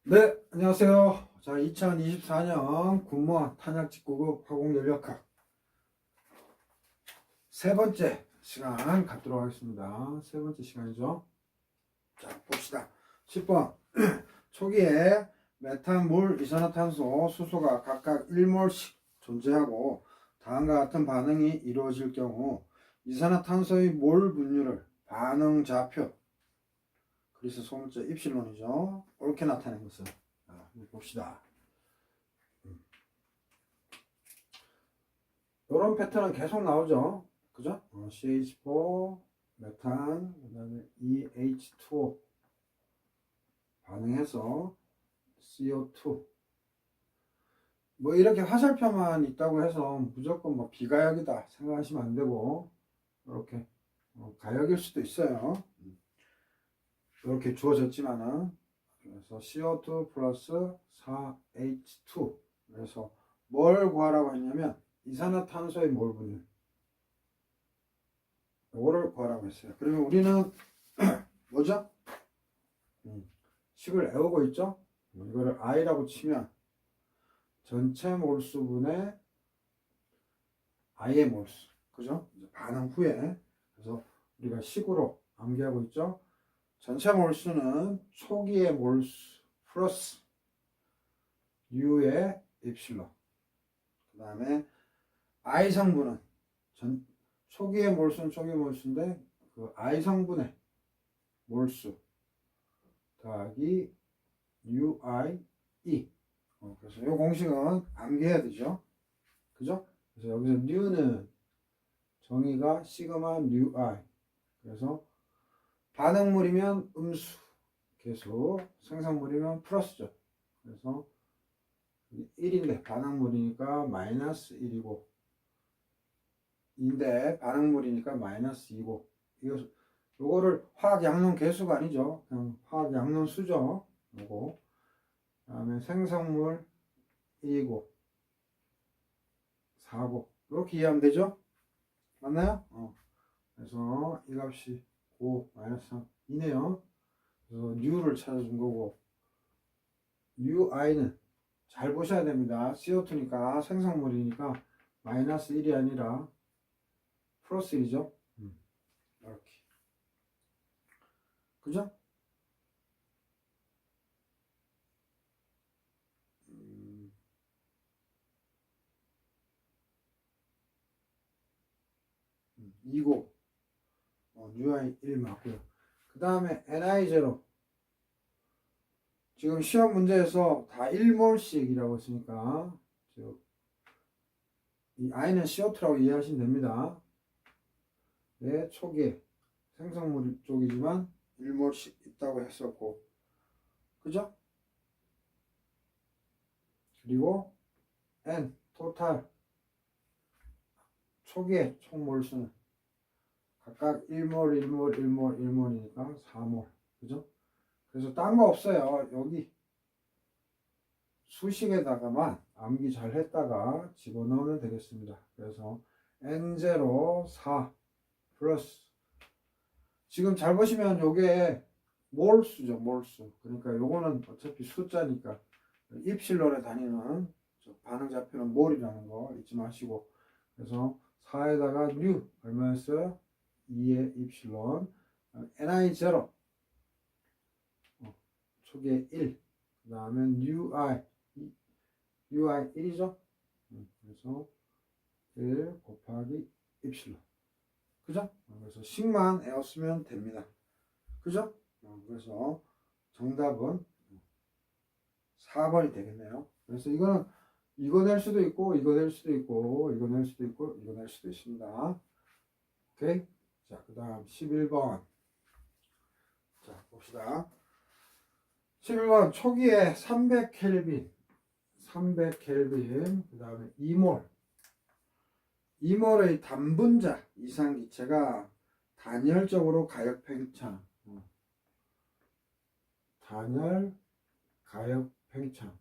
네, 안녕하세요. 자, 2024년 군무원 탄약직구급 화공연력학 세 번째 시간 갖도록 하겠습니다. 세 번째 시간이죠. 자, 봅시다. 10번. 초기에 메탄, 물, 이산화탄소, 수소가 각각 1몰씩 존재하고 다음과 같은 반응이 이루어질 경우 이산화탄소의 몰 분율을 반응 좌표, 그래서 소문자 입실론이죠. 옳게 나타낸 것을 봅시다. 이런 패턴은 계속 나오죠. 그죠? CH4, 메탄, 그 다음에 EH2O 반응해서 CO2. 뭐 이렇게 화살표만 있다고 해서 무조건 뭐 비가역이다 생각하시면 안 되고, 이렇게 가역일 수도 있어요. 이렇게 주어졌지만은, 그래서 CO2 플러스 4H2. 그래서 뭘 구하라고 했냐면 이산화탄소의 몰 분율, 이거를 구하라고 했어요. 그러면 우리는 뭐죠? 식을 외우고 있죠? 이거를 I라고 치면 전체 몰수분의 I의 몰수, 그죠? 이제 반응 후에. 그래서 우리가 식으로 암기하고 있죠? 전체 몰수는 초기의 몰수 플러스 U의 입실론. 그 다음에 I 성분은 초기의 몰수는 초기 몰수인데 그 I 성분의 몰수 더하기 UIE. 그래서 이 공식은 암기해야 되죠. 그죠? 그래서 여기서 New는 정의가 시그마 UI. 그래서 반응물이면 음수 계수, 생성물이면 플러스죠. 그래서 1인데 반응물이니까 마이너스 1이고, 인데 반응물이니까 마이너스 2고, 요거를 화학 양론 계수가 아니죠. 그냥 화학 양론 수죠. 요거. 그 다음에 생성물 1이고 4고, 이렇게 이해하면 되죠? 맞나요? 그래서 이 값이 5 마이너스 3 이네요. 그래서 뉴를 찾아준 거고, UI는 잘 보셔야 됩니다. CO2니까 생성물이니까 마이너스 1이 아니라 플러스 1이죠. 이렇게. 그죠? 이고 UI 1 맞고요. 그 다음에 NI0. 지금 시험 문제에서 다 1몰씩이라고 했으니까 이 I는 CO2라고 이해하시면 됩니다. 네, 초기에 생성물 쪽이지만 1몰씩 있다고 했었고, 그죠? 그리고 N, 토탈 초기에 총 몰수는 각각 1몰, 1몰, 1몰, 1몰이니까 4몰. 그죠? 그래서 딴 거 없어요. 여기 수식에다가만 암기 잘 했다가 집어넣으면 되겠습니다. 그래서 N0 4 플러스, 지금 잘 보시면 요게 몰수죠. 몰수. 그러니까 요거는 어차피 숫자니까 입실론에 다니는 반응 좌표는 몰이라는 거 잊지 마시고, 그래서 4에다가 뉴 얼마였어요? 2의 입실론, ni0 초기에 1, 그 다음에 ui 1이죠. 그래서 1 곱하기 입실론. 그죠? 그래서 식만 외웠으면 됩니다. 그죠? 그래서 정답은 4번이 되겠네요. 그래서 이거는 이거 낼 수도 있고, 이거 낼 수도 있고, 이거 낼 수도 있고, 이거 낼 수도 있습니다. 오케이? 자, 그 다음 11번. 자, 봅시다. 11번 초기에 300켈빈, 그 다음에 2몰, 2몰의 단분자 이상기체가 단열적으로 가역 팽창, 단열 가역 팽창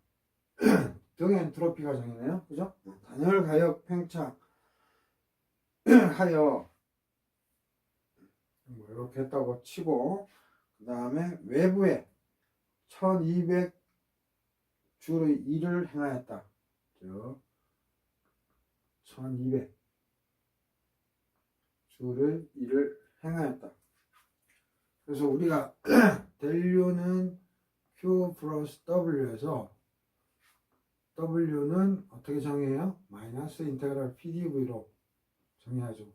등 엔트로피 과정이네요. 그죠? 단열 가역 팽창 하여 뭐 이렇게 했다고 치고, 그 다음에 외부에 1200 줄의 일을 행하였다. 즉 1200 줄의 일을 행하였다. 그래서 우리가 델유는 Q 플러스 W에서 W는 어떻게 정해요? 마이너스 인테그랄 PdV로 정의하죠.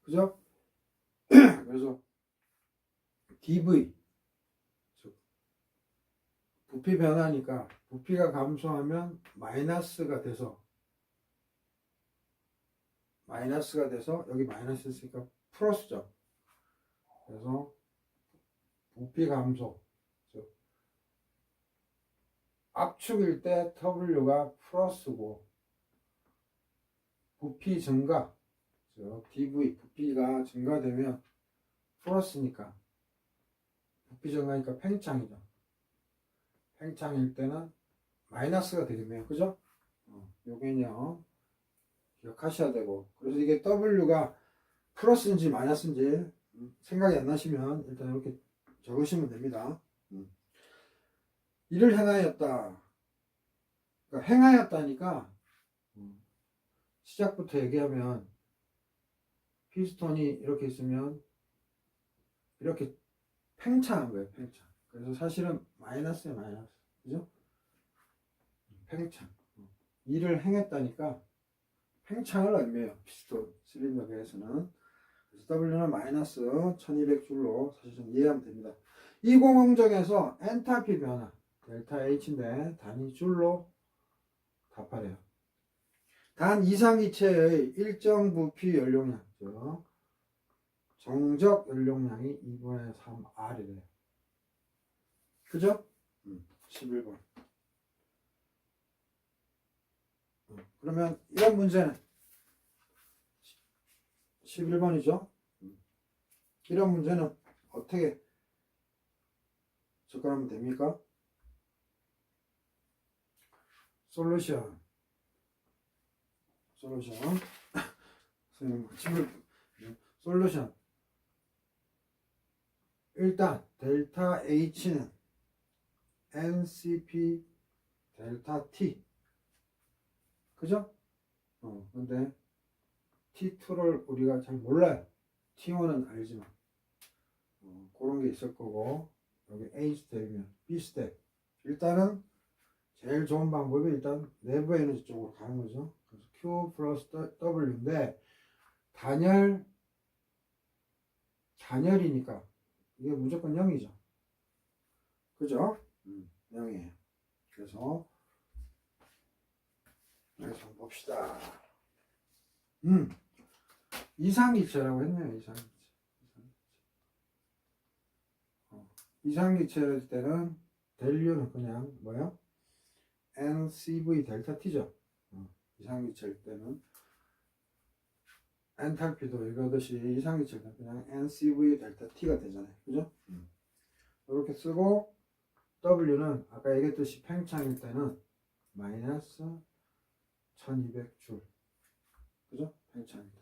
그죠? 그래서 dV 즉 부피 변화니까 부피가 감소하면 마이너스가 돼서 여기 마이너스 있으니까 플러스죠. 그래서 부피 감소 즉 압축일 때 W가 플러스고 부피 증가 즉 dV 부피가 증가되면 플러스니까 부피 증가니까 팽창이죠. 팽창일 때는 마이너스가 되겠네요. 그죠? 요게요 기억하셔야 되고, 그래서 이게 W가 플러스인지 마이너스인지 생각이 안 나시면 일단 이렇게 적으시면 됩니다. 일을 행하였다. 그러니까 행하였다니까 시작부터 얘기하면 피스톤이 이렇게 있으면 이렇게 팽창한 거예요. 팽창. 그래서 사실은 마이너스에 마이너스. 그죠? 팽창. 일을 행했다니까 팽창을 의미해요. 피스톤 실린더 배에서는. 그래서 W는 마이너스 1200줄로 사실 좀 이해하면 됩니다. 이 공hom정에서 엔탈피 변화 델타 H인데 단위 줄로 답하래요. 단 이상기체의 일정 부피 연료량 즉 정적 연료량이 2분의 3R이래요. 그죠? 11번. 그러면 이런 문제는 11번이죠. 이런 문제는 어떻게 접근하면 됩니까? 솔루션. 솔루션. 일단 델타 H는 NCP 델타 T. 그죠? 근데 T2를 우리가 잘 몰라요. T1은 알지만 그런 게 있을 거고, 여기 A 스텝이면 B 스텝. 일단은 제일 좋은 방법이 일단 내부 에너지 쪽으로 가는 거죠. 그래서 Q 플러스 W인데 단열이니까 이게 무조건 0이죠. 그죠? 0이에요. 그래서 한번 봅시다. 이상기체라고 했네요. 이상기체일 때는 델유는 그냥 뭐야? NCV 델타 T죠. 이상기체일 때는 엔탈피도 이거듯이 이상기체일 때는 그냥 NCV 델타 T가 되잖아요. 그죠? 이렇게 쓰고 W는 아까 얘기했듯이 팽창일 때는 마이너스 1200줄. 그죠? 팽창일 때.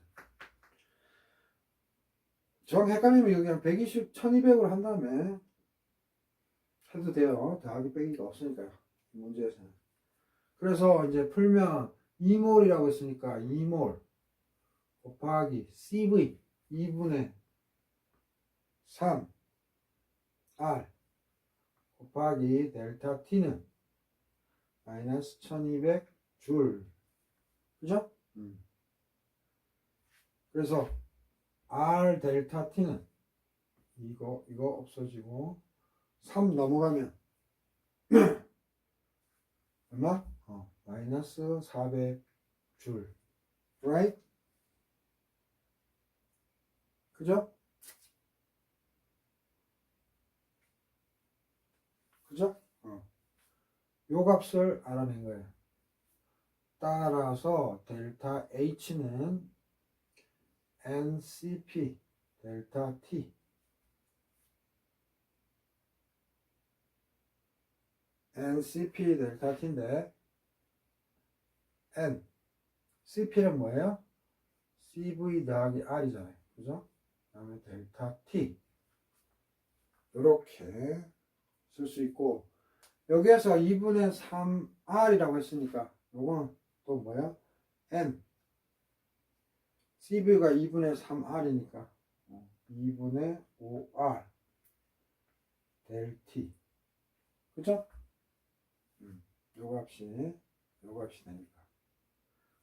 정 헷갈리면 여기 그냥 120, 1200으로 한 다음에 해도 돼요. 더하기 빼기가 없으니까요. 문제에서는. 그래서 이제 풀면 2몰이라고 했으니까 2몰 곱하기 CV 2분의 3 R 곱하기 델타 T는 마이너스 1200줄. 그죠? 그래서 R 델타 T는 이거 없어지고 3 넘어가면 얼마? 마이너스 400줄. right? 그죠? 그죠? 요 값을 알아낸 거예요. 따라서 델타 H는 NCP 델타 T NCP 델타 T인데 N CP는 뭐예요? CV 더하기 R이잖아요. 그죠? 그 다음에 델타 T 이렇게 쓸 수 있고, 여기에서 2분의 3r이라고 했으니까 요거는 또 뭐야? n CV가 2분의 3r이니까 2분의 5r del t 그죠? 요 값이 되니까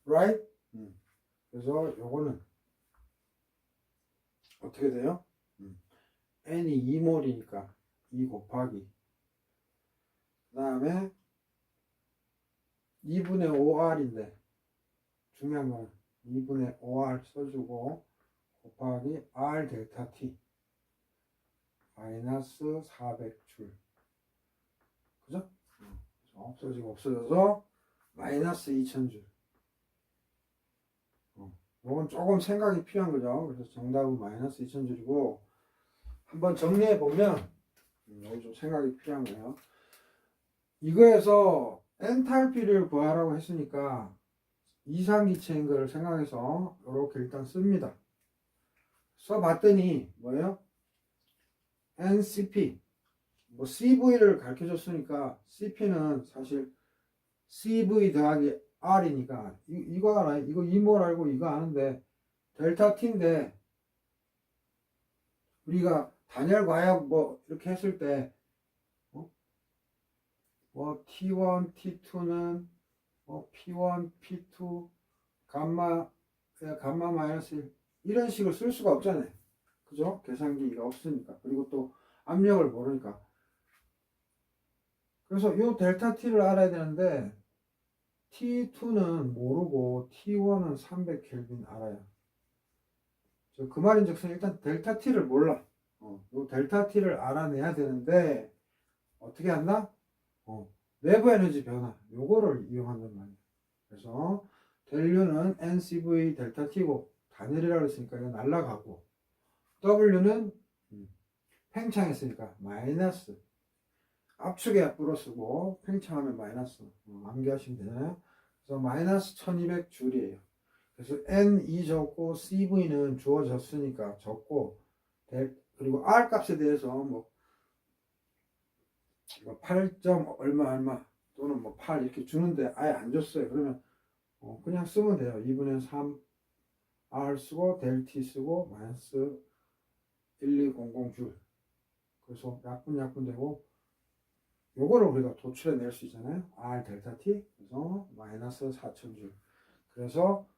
right? 그래서 요거는 어떻게 돼요? n이 2몰이니까 2 곱하기 그 다음에 2분의 5r인데 중요한 건 2분의 5r 써주고 곱하기 r 델타 t 마이너스 400줄 그죠? 없어지고 없어져서 마이너스 2000줄 이건 조금 생각이 필요한 거죠. 그래서 정답은 마이너스 2000줄이고 한번 정리해 보면 여기 좀 생각이 필요한 거예요. 이거에서 엔탈피를 구하라고 했으니까 이상기체인 거를 생각해서 이렇게 일단 씁니다. 써봤더니 뭐예요? NCP 뭐 CV를 가르쳐 줬으니까 CP는 사실 CV 더하기 R이니까 이거 알아? 이거 이몰 알고 이거 아는데 델타 T인데 우리가 단열 과약 뭐 이렇게 했을 때 뭐 T1, T2는 뭐 P1, P2 감마 마이너스 1 이런 식으로 쓸 수가 없잖아요. 그죠? 계산기가 없으니까. 그리고 또 압력을 모르니까. 그래서 이 델타 T를 알아야 되는데 T2는 모르고 T1은 300켈빈 알아요. 그 말인즉슨 일단 델타 T를 몰라. 이 델타 T를 알아내야 되는데 어떻게 한다? 내부 에너지 변화 요거를 이용한단 말이에요. 그래서 델유는 NCV 델타 T고 단열이라고 했으니까 이거 날라가고 W는 팽창했으니까 마이너스 압축에 플러스고 팽창하면 마이너스 암기하시면 되잖아요. 그래서 마이너스 1200줄이에요. 그래서 N2 적고 CV는 주어졌으니까 적고 그리고 R 값에 대해서 뭐 8점 얼마 또는 뭐 8 이렇게 주는데 아예 안 줬어요. 그러면 그냥 쓰면 돼요. 2분의 3 R 쓰고 델 T 쓰고 마이너스 1200줄 그래서 약분 되고 요거를 우리가 도출해 낼 수 있잖아요. R 델타 T 그래서 마이너스 4000줄 그래서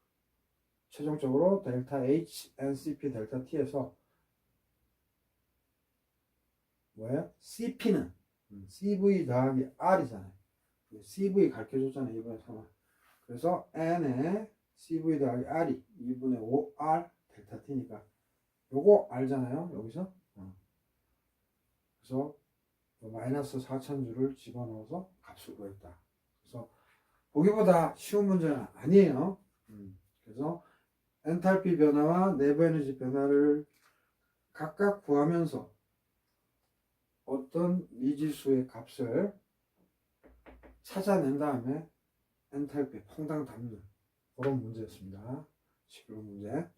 최종적으로 델타 H NCP 델타 T에서 뭐예요? CP는 CV 더하기 R이잖아요. CV 가르쳐 줬잖아요. 2분의 3R 그래서 N에 CV 더하기 R이 2분의 5R 델타 T니까 요거 알잖아요. 여기서 그래서 마이너스 4000줄을 집어넣어서 값을 구했다. 그래서 보기보다 쉬운 문제는 아니에요. 그래서 엔탈피 변화와 내부 에너지 변화를 각각 구하면서 어떤 미지수의 값을 찾아낸 다음에 엔탈피 퐁당 담는 그런 문제였습니다. 11번 문제.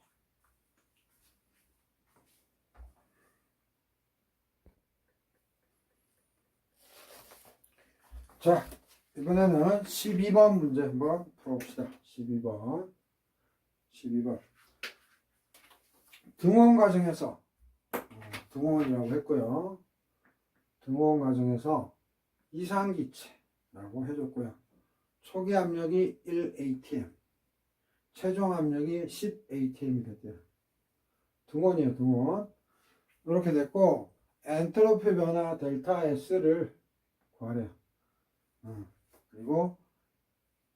자, 이번에는 12번 문제 한번 풀어봅시다. 12번. 등원 과정에서 등원이라고 했고요. 등원 과정에서 이상기체라고 해줬고요. 초기 압력이 1atm, 최종 압력이 10atm이 됐대요. 등원이에요, 등원. 이렇게 됐고, 엔트로피 변화 델타 S를 구하래요. 그리고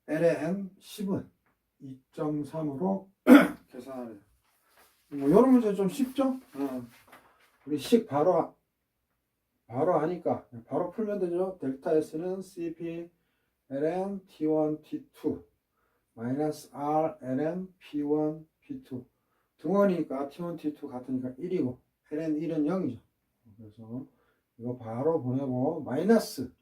LN 10은 2.3으로 계산하래요. 뭐 이런 문제 좀 쉽죠? 우리 식 바로 하니까 바로 풀면 되죠. 델타 S는 CP ln T1 T2 마이너스 R ln P1 P2 등원이니까 T1 T2 같으니까 1이고 ln 1은 0이죠. 그래서 이거 바로 보내고 마이너스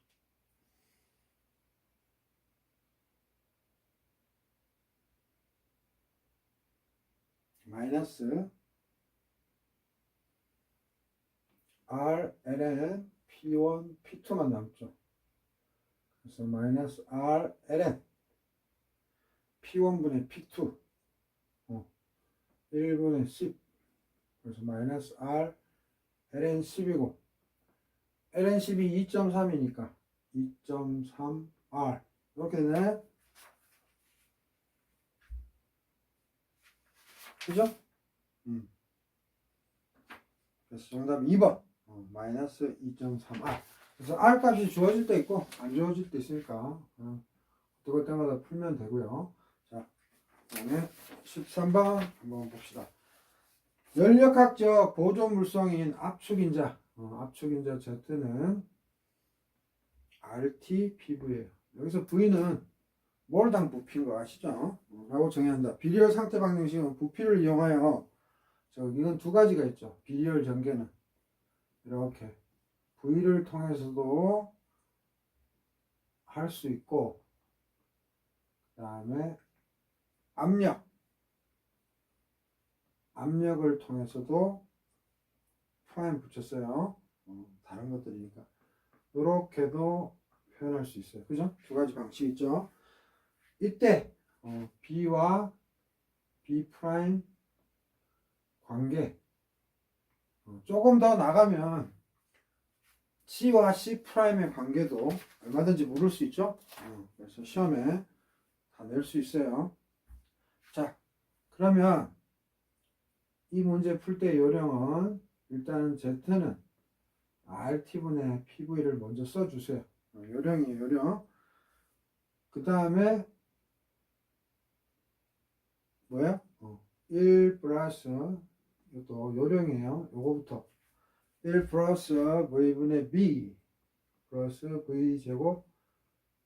R ln P1 P2만 남죠. 그래서 마이너스 R ln P1분의 P2 1분의 10 그래서 마이너스 R ln 10이고 ln 10이 2.3이니까 2.3R 이렇게 되네. 그죠? 그래서 정답 2번 마이너스 2.3R. 그래서 R 값이 주어질 때 있고 안 주어질 때 있으니까 그것 때마다 풀면 되고요. 자, 그다음에 13번 한번 봅시다. 연력학적 보존물성인 압축인자 압축인자 Z는 RT PV예요. 여기서 V는 몰당 부피인 거 아시죠? 라고 정의한다. 비리얼 상태 방정식은 부피를 이용하여 이건 두 가지가 있죠. 비리얼 전개는 이렇게 V를 통해서도 할 수 있고 그 다음에 압력을 통해서도 프라임 붙였어요. 다른 것들이니까 이렇게도 표현할 수 있어요. 그죠? 두 가지 방식 있죠. 이때 B와 B 프라임 관계 조금 더 나가면 C와 C 프라임의 관계도 얼마든지 물을 수 있죠. 그래서 시험에 다 낼 수 있어요. 자, 그러면 이 문제 풀 때 요령은 일단은 Z는 RT분의 PV를 먼저 써주세요. 요령이에요, 요령. 그 다음에 뭐야? 1 플러스 이것도 요령이에요. 요거부터 1 플러스 V분의 B 플러스 V 제곱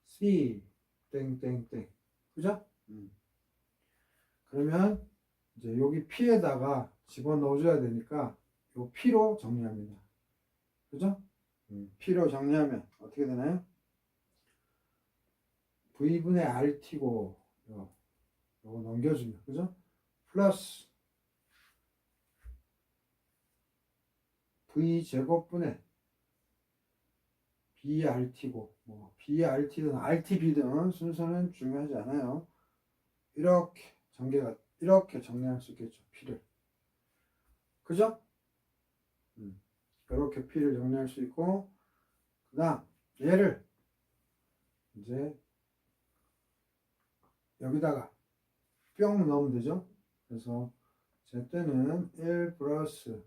C 땡땡땡 그죠? 그러면 이제 여기 P에다가 집어넣어줘야 되니까 요 P로 정리합니다. 그죠? P로 정리하면 어떻게 되나요? V분의 RT고 요거 넘겨주면 그죠? 플러스 V제곱분의 BRT고 BRT든 RTB든 순서는 중요하지 않아요. 이렇게 이렇게 정리할 수 있겠죠. P를 그죠? 이렇게 P를 정리할 수 있고 그 다음 얘를 이제 여기다가 뿅 넣으면 되죠. 그래서 Z는 1 플러스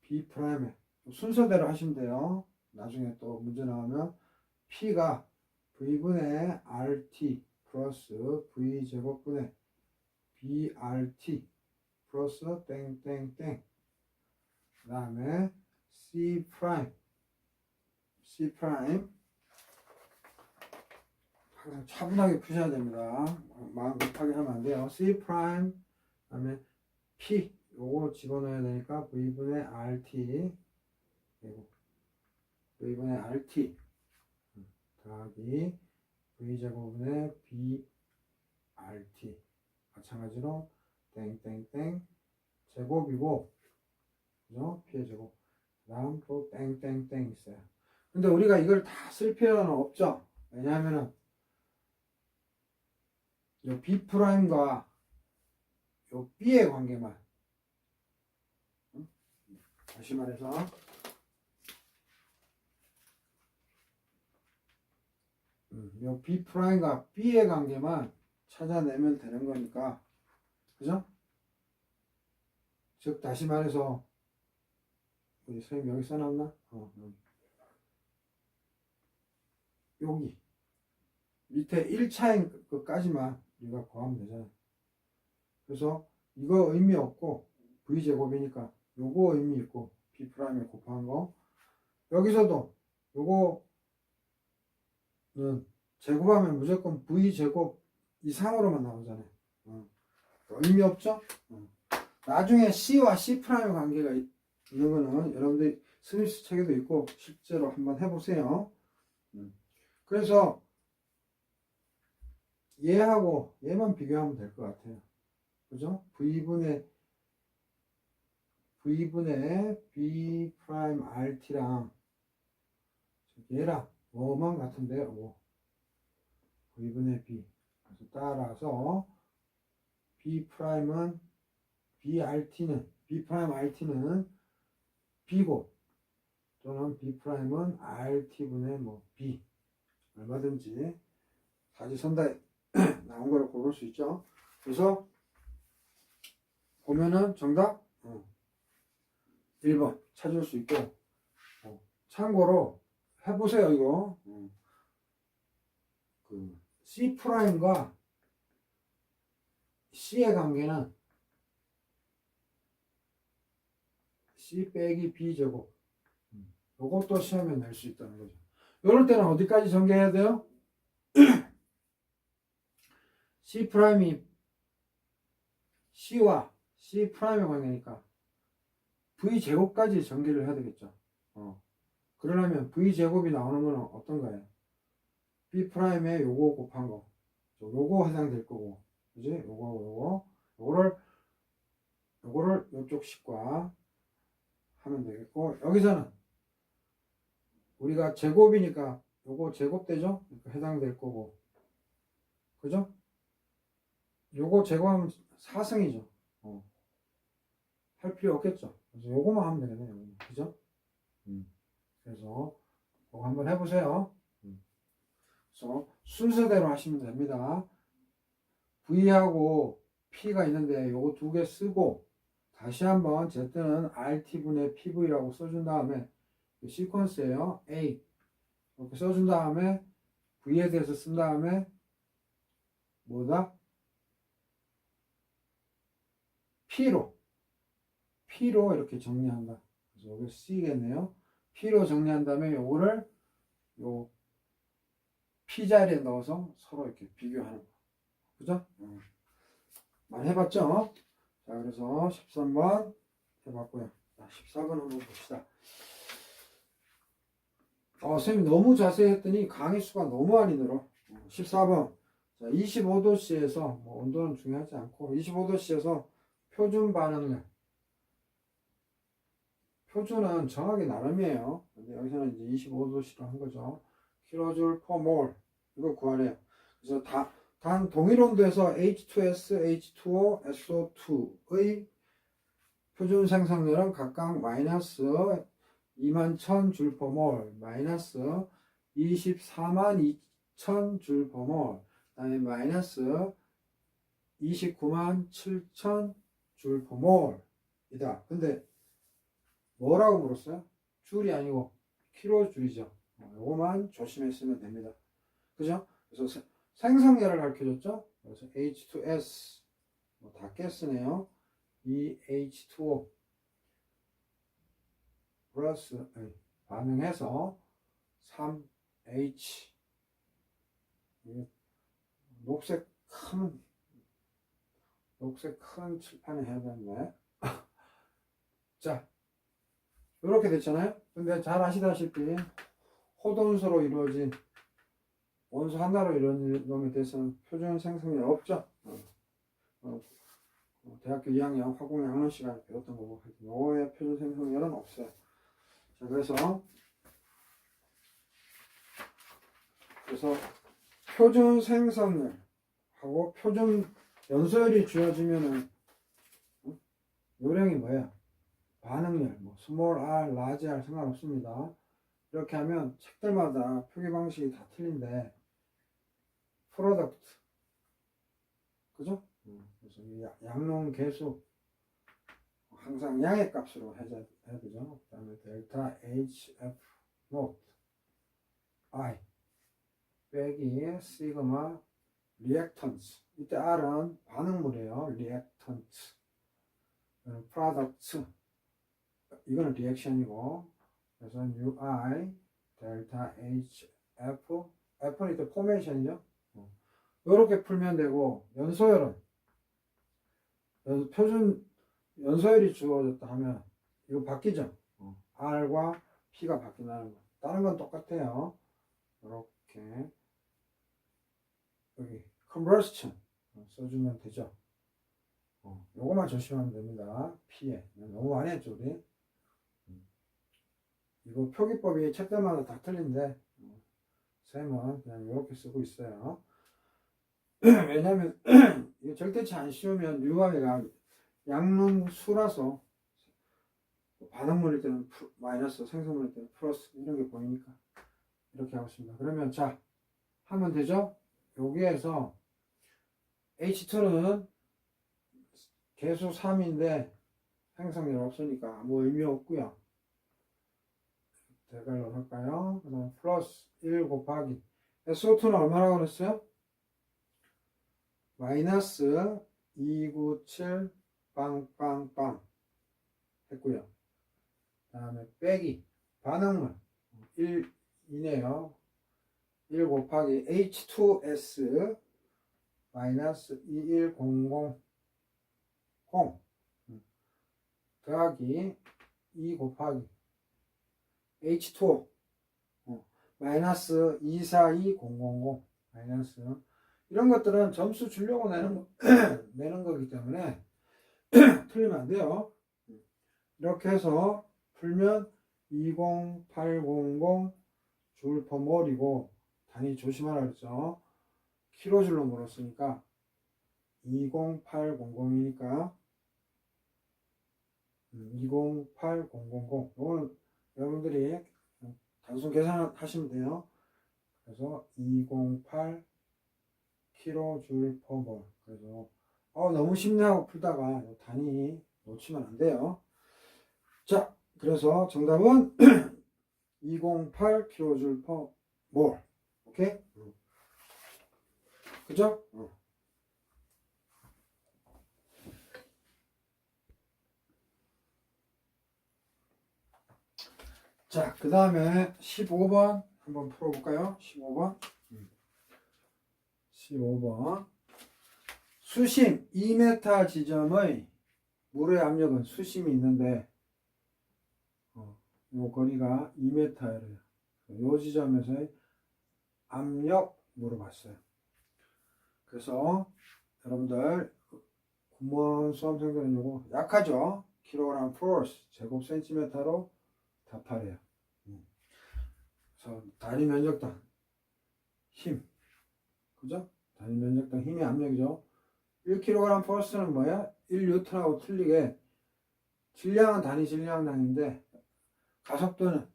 B 프라임에 순서대로 하시면 돼요. 나중에 또 문제 나오면 P가 V분의 RT 플러스 V 제곱분의 BRT 플러스 땡땡땡 그 다음에 C 프라임 항상 차분하게 푸셔야 됩니다. 마음 급하게 하면 안 돼요. C 프라임 그 다음에 P 요거 집어넣어야 되니까 V분의 RT V분의 RT 더하기 V제곱분의 BRT 마찬가지로 땡땡땡 제곱이고 그죠? P의 제곱 그 다음 또 땡땡땡 있어요. 근데 우리가 이걸 다 쓸 필요는 없죠. 왜냐하면은 요 B 프라임과 요 B의 관계만 다시 말해서 요 B 프라임과 B의 관계만 찾아내면 되는 거니까 그죠? 즉 다시 말해서 우리 선생님 여기 써놨나? 여기 밑에 1차인 것까지만 우리가 구하면 되잖아요. 그래서 이거 의미 없고 V제곱이니까 요거 의미 있고 B 프라임에 곱한 거 여기서도 요거는 제곱하면 무조건 V제곱 이상으로만 나오잖아요. 의미 없죠? 나중에 C와 C 프라임의 관계가 있는 거는 여러분들이 스미스 책에도 있고 실제로 한번 해보세요. 그래서 얘하고 얘만 비교하면 될 것 같아요. 그죠? V분의 B 프라임 RT랑 얘랑 5만 같은데 5. 2분의 B. 그래서 따라서 B 프라임은 B 프라임 RT는 B고 또는 B 프라임은 RT분의 뭐 B 얼마든지 사지선다에 나온 거를 고를 수 있죠. 그래서 보면은 정답 1번 찾을 수 있고 참고로 해보세요 이거 그 C 프라임과 C의 관계는 C 빼기 B 제곱 요것도 시험에 낼 수 있다는 거죠. 이럴 때는 어디까지 전개해야 돼요? C 프라임이 C와 C 프라임의 관계니까 V 제곱까지 전개를 해야 되겠죠. 그러려면 V 제곱이 나오는 거는 어떤 거예요? B 프라임에 요거 곱한 거. 요거 해당될 거고. 그지? 요거를 요쪽 식과 하면 되겠고, 여기서는 우리가 제곱이니까 요거 제곱되죠? 그러니까 해당될 거고. 그죠? 요거 제곱하면 4승이죠. 할 필요 없겠죠. 그래서 요거만 하면 되겠네요. 그죠? 그래서 그거 한번 해보세요. 그래서 순서대로 하시면 됩니다. V하고 P가 있는데 요거 두 개 쓰고 다시 한번 Z는 RT분의 PV라고 써준 다음에 시퀀스예요. A 이렇게 써준 다음에 V에 대해서 쓴 다음에 뭐다? P로 이렇게 정리한다. 그래서 여기 C겠네요. P로 정리한 다음에 요거를 요 P 자리에 넣어서 서로 이렇게 비교하는 거. 그죠? 많이 해봤죠? 자, 그래서 13번 해봤고요. 자, 14번 한번 봅시다. 선생님이 너무 자세히 했더니 강의 수가 너무 많이 늘어. 14번. 자, 25도씨에서, 뭐, 온도는 중요하지 않고, 25도씨에서 표준 반응률. 표준은 정확히 나름이에요. 근데 여기서는 이제 25도씨로 한 거죠. 킬로줄 퍼 몰. 이거 구하래요. 그래서 단 동일 온도에서 H2S, H2O, SO2의 표준 생성률은 각각 마이너스 21,000 줄 퍼 몰, 마이너스 242,000 줄 퍼 몰, 그 다음에 마이너스 297,000 줄 퍼 몰이다. 근데 뭐라고 물었어요? 줄이 아니고 킬로줄이죠. 요거만 조심했으면 됩니다. 그죠? 그래서 생성량을 가르쳐줬죠? 그래서 H2S 다 가스네요. 이 H2O 플러스 반응해서 3H 녹색 큰 칠판에 해야 되는데 자 이렇게 됐잖아요. 근데 잘 아시다시피 호돈수로 이루어진 원소 하나로 이루어진 놈에 대해서는 표준 생성률 없죠. 대학교 2학년 화공 양론 시간에 배웠던 거고 요거의 표준 생성률은 없어요. 자, 그래서 표준 생성률하고 표준 연소율이 주어지면은 요령이 뭐야? 반응률, 뭐 스몰 r, 라지 r 상관없습니다. 이렇게 하면 책들마다 표기 방식이 다 틀린데 프로덕트 그죠? 그래서 이 양론 계수 항상 양의 값으로 해야 되죠. 그 다음에 델타 HF 노트 I 빼기 시그마 리액턴스 이때 R은 반응물이에요. 리액턴스 프로덕트 이거는 리액션이고 그래서 UI 델타 HF F는 이때 포메이션이죠. 이렇게 풀면 되고 연소율은 표준 연소율이 주어졌다 하면 이거 바뀌죠. R과 P가 바뀐다는 거. 다른 건 똑같아요. 이렇게 여기 conversion 써주면 되죠. 요거만 조심하면 됩니다. P에 너무 많이 했죠 우리. 이거 표기법이 책들마다 다 틀린데 셈은 그냥 이렇게 쓰고 있어요. 왜냐면 이거 절대치 안 씌우면 유아가 양론수라서 반응문일 때는 마이너스, 생성문일 때는 플러스 이런 게 보이니까 이렇게 하고 있습니다. 그러면 자 하면 되죠? 여기에서 H2는 개수 3인데 생성률 없으니까 아무 의미 없고요. 대괄호 할까요? 그 다음 플러스 1 곱하기 SO2는 얼마라고 그랬어요? 마이너스 297 빵빵빵 했고요. 그 다음에 빼기 반응물 1이네요. 1 곱하기 H2S 마이너스 21000 더하기 2 곱하기 H2O 마이너스 242000 마이너스 이런 것들은 점수 주려고 내는 거기 때문에 틀리면 안 돼요. 이렇게 해서 풀면 20800 줄 퍼 몰이고 단위 조심하라 그랬죠. 킬로줄로 물었으니까 20800이니까 20800 이거는 여러분들이 단순 계산하시면 돼요. 그래서 208 킬로줄 퍼 몰. 그래서 너무 쉽네 하고 풀다가 단위 놓치면 안 돼요. 자, 그래서 정답은 208 킬로줄 퍼 몰. 오케이? 그죠? 자, 그 다음에 15번 한번 풀어볼까요? 15번. 15번. 수심 2m 지점의 물의 압력은 수심이 있는데 요 거리가 2m래요. 요 지점에서의 압력 물어봤어요. 그래서 여러분들 공무원 수험생들은 요거 약하죠? 킬로그램 포스 제곱 센티미터로 답하래요. 그래서 단위 면적당 힘, 그죠? 단위 면적당 힘의 압력이죠. 1kg 포스는 뭐야? 1N하고 틀리게 질량은 단위 질량당인데 가속도는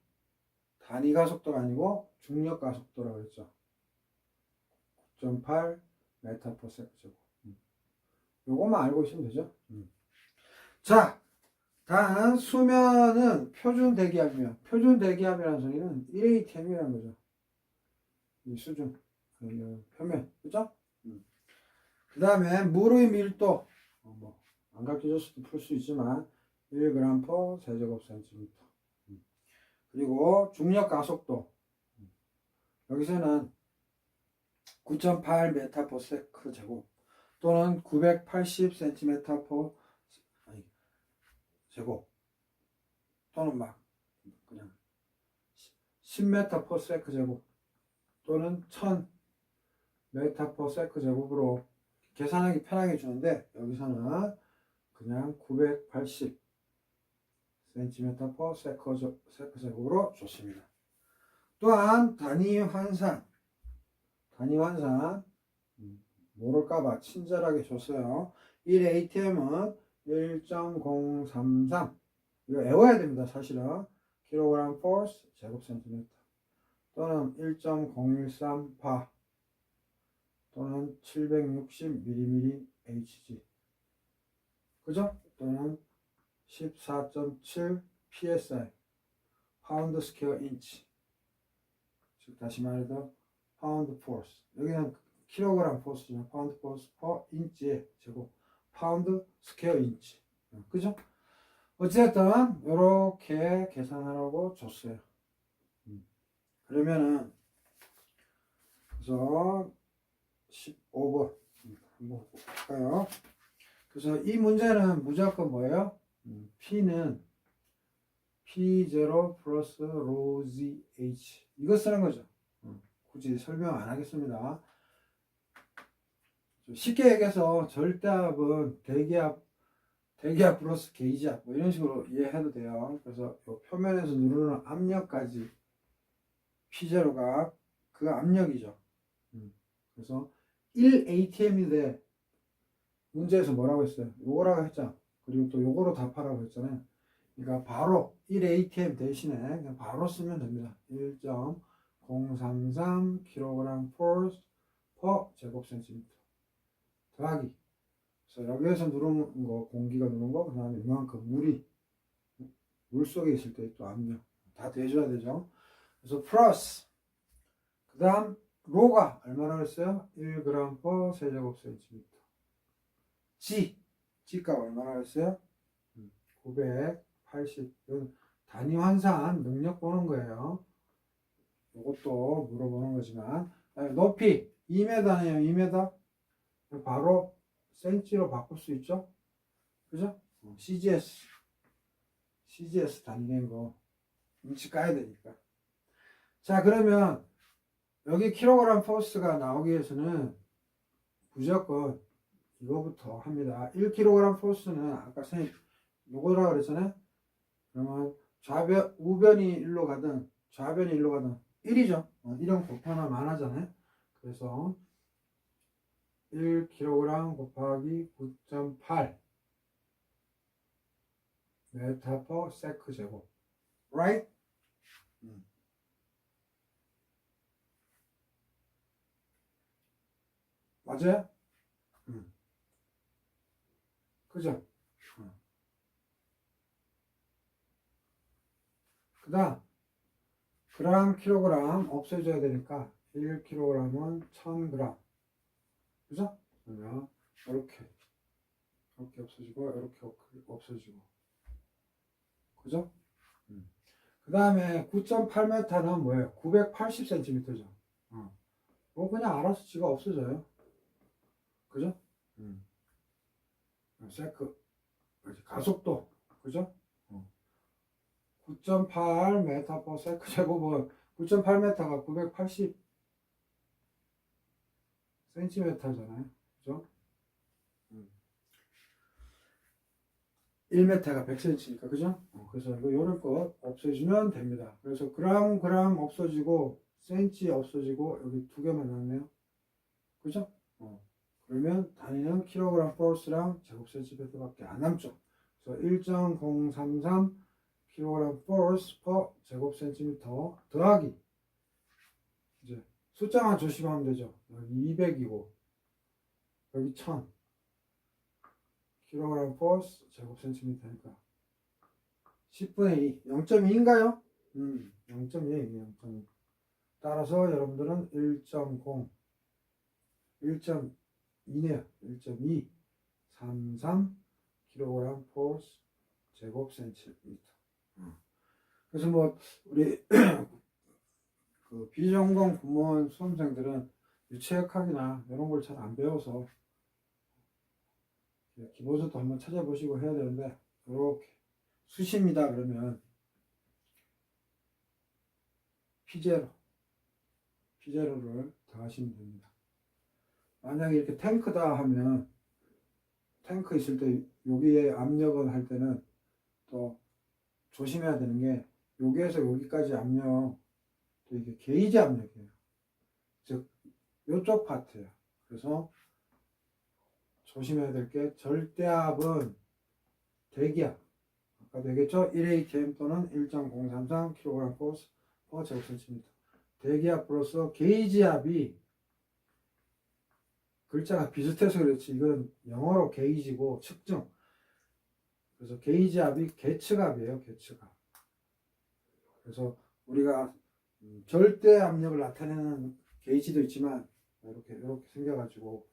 단위 가속도가 아니고 중력 가속도라고 했죠. 9.8 m/s 요것만 알고 있으면 되죠. 자, 단 수면은 표준 대기압이면 표준 대기압이라는 소리는 1atm이라는 거죠. 이 수준 표면, 그죠? 그 다음에 물의 밀도 안 가르쳐줬을 때 풀 수 있지만 1g/cm 세제곱센티미터. 그리고 중력 가속도 여기서는 9.8 m/s 제곱 또는 980cm 제곱 또는 막 그냥 10m/s 제곱 또는 1000m/s 제곱으로 계산하기 편하게 주는데 여기서는 그냥 980 cm/s 제곱으로 줬습니다. 또한 단위 환산 모를까봐 친절하게 줬어요. 1atm은 1.033 이거 외워야 됩니다. 사실은 kg force 제곱센티미터 또는 1.013 바 또는 760 mmHg 그죠? 또는 14.7 psi 파운드 스퀘어 인치 즉 다시 말해서 파운드 포스 여기는 킬로그램 포스죠. 파운드 포스 퍼 인치에 제곱 파운드 스퀘어 인치 그죠? 어쨌든 이렇게 계산하라고 줬어요. 그러면은 그래서 15번 한번 볼까요? 그래서 이 문제는 무조건 뭐예요? P는 P0 플러스 로지 H 이거 쓰는 거죠. 굳이 설명 안 하겠습니다. 쉽게 얘기해서 절대압은 대기압 플러스 게이지압 뭐 이런 식으로 이해해도 돼요. 그래서 이 표면에서 누르는 압력까지 P0가 그 압력이죠. 그래서 1atm인데 문제에서 뭐라고 했어요? 요거라고 했잖아. 그리고 또 요거로 답하라고 했잖아요. 그러니까 바로 1atm 대신에 그냥 바로 쓰면 됩니다. 1.033kg force per 제곱센티미터 더하기. 그래서 여기에서 누르는 거, 공기가 누르는 거, 그 다음에 이만큼 물 속에 있을 때 또 압력 다 대줘야 되죠. 그래서 플러스 그 다음 로가 얼마나 했어요? 1g per 세제곱센티미터. G값 얼마나 했어요? 980. 단위 환산 능력 보는 거예요. 이것도 물어보는 거지만 높이 2m네요. 2m 바로 센치로 바꿀 수 있죠. 그죠? CGS 단위 낸 거 눈치 까야 되니까. 자, 그러면 여기 킬로그램 포스가 나오기 위해서는 무조건 이거부터 합니다. 1kg 포스는 아까 선생님 요거라고 그랬잖아요. 그러면 우변이 일로 가든 좌변이 일로 가든 1이죠. 1은 곱하나 만하잖아요. 그래서 1kg 곱하기 9.8 메타 퍼 세크 제곱. right? 맞아요? 그죠? 그 다음 그램 킬로그램 없애줘야 되니까 1kg은 1000g. 그죠? 그러면 이렇게 없어지고 이렇게 없어지고. 그죠? 그 다음에 9.8m는 뭐예요? 980cm죠. 뭐 그냥 알아서 지가 없어져요. 그죠? 세크 가속도. 그죠? 9.8m per 세크 제곱은 9.8m가 980cm잖아요. 그죠? 1m가 100cm니까. 그죠? 그래서 이거 요럴 거 없애주면 됩니다. 그래서 그램 없어지고 센치 없어지고 여기 두 개만 남네요. 그죠? 그러면 단위는 킬로그램 포스랑 제곱센티미터밖에 안 남죠. 그래서 1.033 킬로그램 포스 per 제곱센티미터 더하기 이제 숫자만 조심하면 되죠. 여기 200이고 여기 1000 킬로그램 포스 제곱센티미터니까 10분의 2 0.2인가요? 0.2 0.2. 따라서 여러분들은 1.0 1.2네요. 1.2 33 킬로그램 포스 제곱센티미터. 그래서 뭐 우리 그 비전공 공무원 수험생들은 유체역학이나 이런 걸 잘 안 배워서 기본서도 한번 찾아보시고 해야 되는데 이렇게 수시입니다 그러면 피제로를 더하시면 됩니다. 만약에 이렇게 탱크다 하면 탱크 있을 때 여기에 압력을 할 때는 또 조심해야 되는 게 여기에서 여기까지 압력 또 이게 게이지 압력이에요. 즉 요쪽 파트예요. 그래서 조심해야 될 게 절대압은 대기압 아까도 얘기했죠. 1atm 또는 1.033kg 포스 per 제곱센티미터. 대기압 플러스 게이지압이 글자가 비슷해서 그렇지 이건 영어로 게이지고 측정. 그래서 게이지압이 계측압이에요. 계측압. 그래서 우리가 절대 압력을 나타내는 게이지도 있지만 이렇게 생겨가지고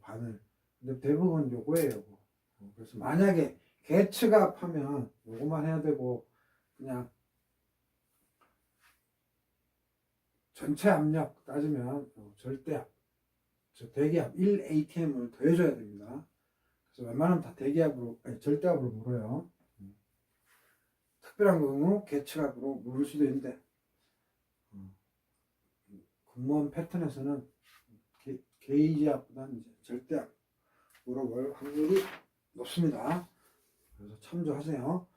바늘. 근데 대부분 요거예요. 요거. 그래서 만약에 계측압 하면 요거만 해야 되고 그냥 전체 압력 따지면 절대압, 대기압 1atm을 더해줘야 됩니다. 그래서 웬만하면 다 대기압으로, 아니, 절대압으로 물어요. 특별한 경우 계측압으로 물을 수도 있는데 공무원 패턴에서는 게이지압보다는 이제 절대압 물어볼 확률이 높습니다. 그래서 참조하세요.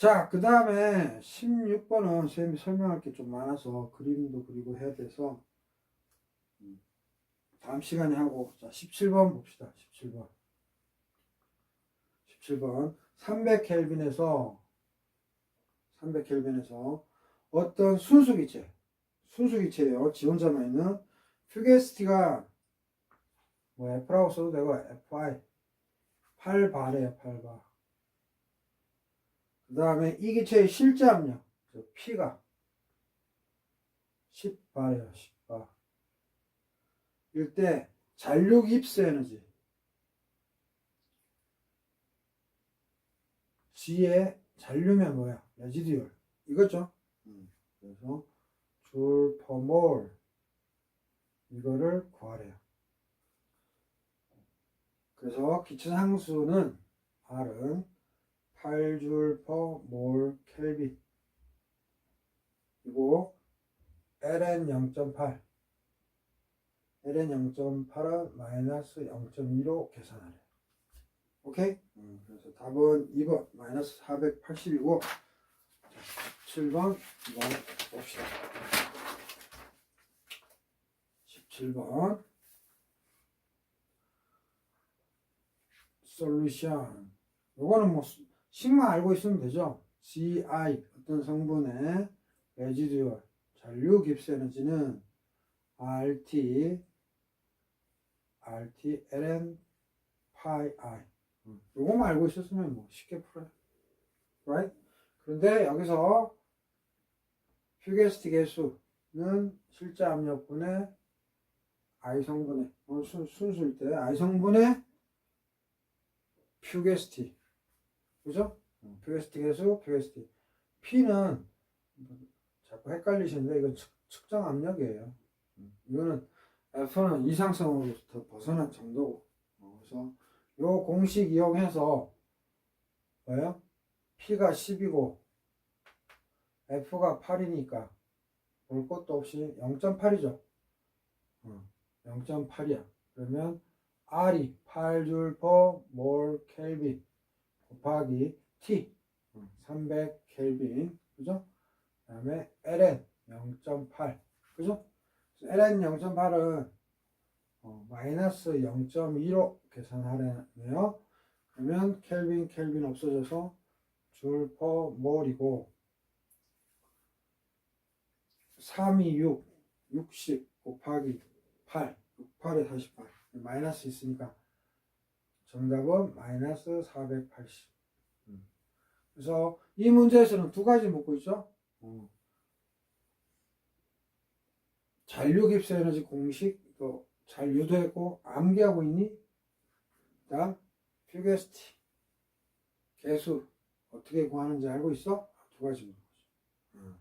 자, 그 다음에 16번은 선생님이 설명할 게 좀 많아서 그림도 그리고 해야 돼서 다음 시간에 하고. 자, 17번 봅시다. 17번 300켈빈에서 어떤 순수기체예요. 지 혼자만 있는 퓨게스티가 뭐 F라고 써도 되고 FI 8바래요. 8바. 그 다음에 이 기체의 실제 압력 P가 10바래요. 10바. 일때 잔류 깁스 에너지 G의 잔류면 뭐야? 레지듀얼 이거죠. 그래서 줄 퍼 몰 이거를 구하래요. 그래서 기체 상수는 R은 8줄 퍼 몰 켈빈 그리고 ln 0.8 ln 0.8은 마이너스 0.2로 계산하래요. 오케이? 그래서 답은 2번 마이너스 480이고 17번 한번 봅시다. 17번 솔루션 요거는 뭐 식만 알고 있으면 되죠. GI 어떤 성분의 레지듀얼 잔류 깁스 에너지는 RT ln pi i 요거만 알고 있었으면 뭐 쉽게 풀어요. right? 그런데 여기서 퓨게스티 계수는 실제 압력분의 I 성분의 순수일 때 I 성분의 퓨게스티 그죠? 퓨게스티 계수 퓨게스티 P는 자꾸 헷갈리시는데 이건 측정 압력이에요. 이거는 F는 이상성으로부터 벗어난 정도고 그래서 요 공식 이용해서 뭐예요? P가 10이고 F가 8이니까 볼 것도 없이 0.8이죠. 0.8이야. 그러면 R이 8줄 퍼 몰 켈빈 곱하기 T 300 켈빈 그죠? 그 다음에 ln 0.8 그죠? ln 0.8은 마이너스 0.2로 계산하려네요. 그러면 켈빈 없어져서 줄 퍼 몰이고 326 60 곱하기 8 68에 48 마이너스 있으니까 정답은 마이너스 480. 그래서 이 문제에서는 두 가지 묻고 있죠. 잔류 깁스 에너지 공식 또 잘 유도했고 암기하고 있니? 다음 퓨게스티 계수 어떻게 구하는지 알고 있어? 두 가지 묻는 거죠.